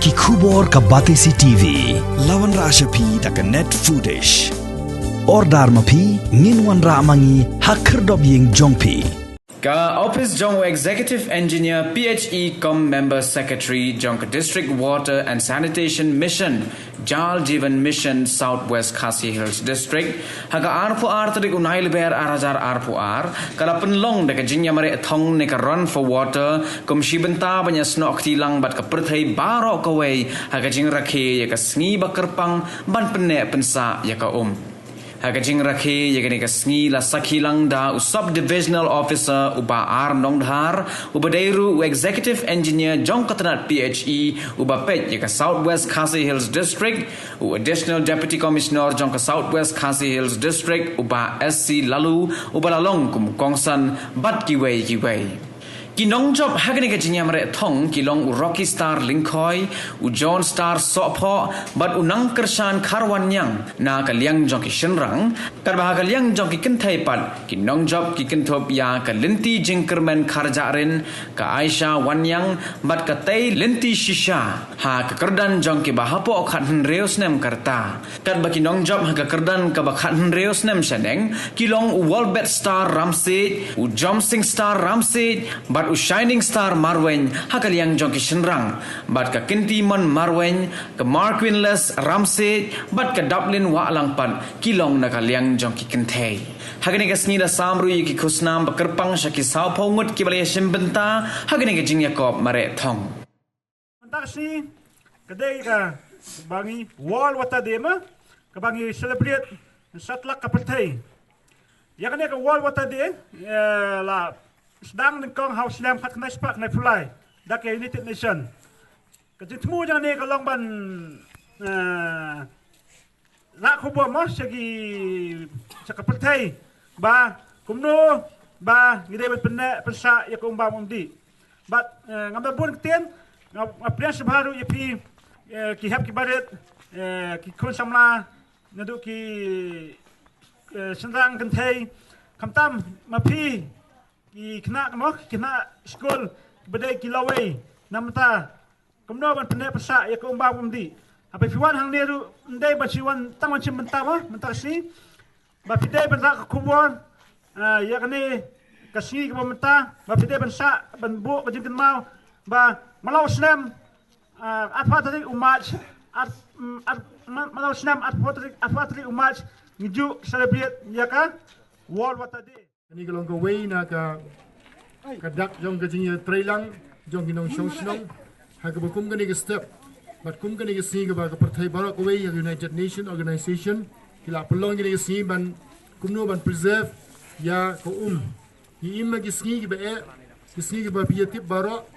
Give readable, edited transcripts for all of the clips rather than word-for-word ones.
ki khubor ka batesi TV lawan ra ashapi tak net foodish ordar mapi nginwan ra mangi hakhrdop yeng jongpi Ka Office Jong Executive Engineer PHE Com Member Secretary Jong District Water and Sanitation Mission Jal Jeevan Mission Southwest Khasi Hills District haga arpu tarik unail ber arajar arpu kala penlong deka jinya mare thong ne ka run for water kom shibenta banya snok Tyllong bat ka perthai baro ka wei haga jing Rakhe ya ka Sngi bakerpang ban Pynneh Pynsah ya ka Hakajing Rakhe yagani ka Sngi la Sakhilang da sub divisional officer uba ar nongdhar uba deiru executive engineer Jong Katanat PHE uba pet yaka Southwest Khasi Hills District additional deputy commissioner Jong ka Southwest Khasi Hills District uba SC lalu uba lalong kum kongsan bat kiwei Kinong job hagani ka jinya mare thong kilong Rocky Star Linkhoi John Star Swkh bat unang kershan kharwanyang na kalyang jong ki shenrang karba kalyang jong ki kenthai pat kinong job ki kenthop ya ka linti jingkermen kharjarin ka Aisha wanyang bat ka tei linti shisha ha ka kerdan jong ki bahapo khatn reos nem karta karba kinong job ha ka kerdan ka ba khatn reos nem shaneng kilong Walbet Star Ramse Jom Sing Star Ramse bat Shining Star Marwen hakalyang jong ki shenrang bat ka Kintimon Marwen ka Marquinless Ramse bat ka Dublin wa langpan kilong na kalyang jong ki kenthei hagani ka Sngi da samru ki khusnam bakerpang shaki saw phongut ki bale shimbenta hagani ka jingya kop mare thong taksi kadai ka bangi wall wata dema ka bangi celebrate satlak ka perthai yakane ka wall wata de la sedang nengkong haus lam khat knai spak nai fulai dak United Nation kajitmu jang ne kalong ban la khubo mo segi sakapertai ba kumno ba ngide ban Pynneh Pynsah ya kum ba mumdi bat ngamda bun kten ngaprian sebharu yapi ki hab ki baret ki khon samla nadu ki senrang kenthei kamtam mapi ki kena kena school bedai kilawai namta kumno ban Pynneh Pynsah ya ko umba umdi apa fiwan hang neru ndai ba siwan taman sim benta ma mentar si ba pidai ban rak kubon ya kane kasi ko menta ba pidai ban sa ban bu ba jingkan mau ba malau snam apa tadi umat malau snam apa tadi umat ngiju celebrate ya ka world what tadi Ini kalau kau wei nak kadak jong kejinya Tyllong jong kinong shosnong hak berkum kini ke step bat kum kini ke Sngi ke bag perthai barak wei United Nation Organization kila pelong kini ke Sngi ban kumno ban preserve ya ko ni lagi Sngi ke ke Sngi ke ba piatip barak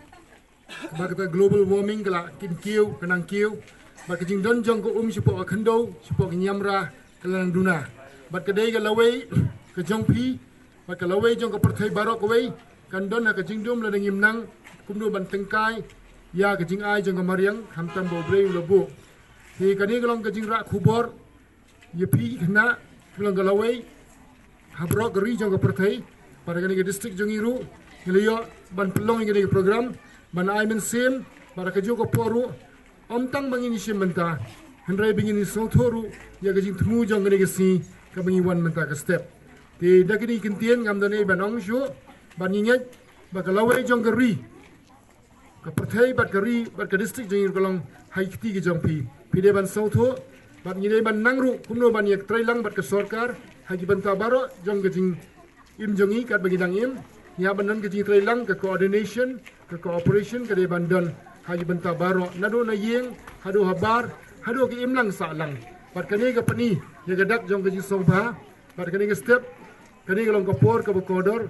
bag kata global warming kala kin kiu kenang kiu bag kejing don jong ko sipo khando sipo nyamra kelang duna bat kedai ke lawei ke jong pi Maka lawai jong ka perthai barok wei kan don ha ka jingdum la dengim nang kumno ban tengkai ya ka jing ai jong ka mariang hamtam bo brei lobu hi kani galong ka jing ra khubor ye pi khna galong ka lawai habrok ri jong ka perthai pada kani ka district jong iru ngeliyo ban pelong ngini program ban ai men sim para ka jo ko poru omtang bangin sim menta hendrai bingin sothoru ya ka jing thmu jong ngini ka si ka bangi wan menta ka step Di dakini kintian ngam dane banong shu ban nyet ba kalawai jong kari ka perthai bat kari bat ka district jong kolong hai kiti ki jong pi de ban sautho bat nyide ban nangru kumno ban yak Tyllong bat ka sarkar hai banta baro jong ka jing im jongi kat bagi dang im nya banan ka jing Tyllong ka coordination ka cooperation ka de ban don hai banta baro nado na yeng hado habar hado ki im lang sa lang bat kani ka pani ya gadak jong ka jing sobha bat kani ka step kani galong kapor ka bokodor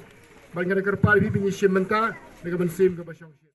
ban ngada kerpal bi pinyi shimenta daga ban sim ka basyong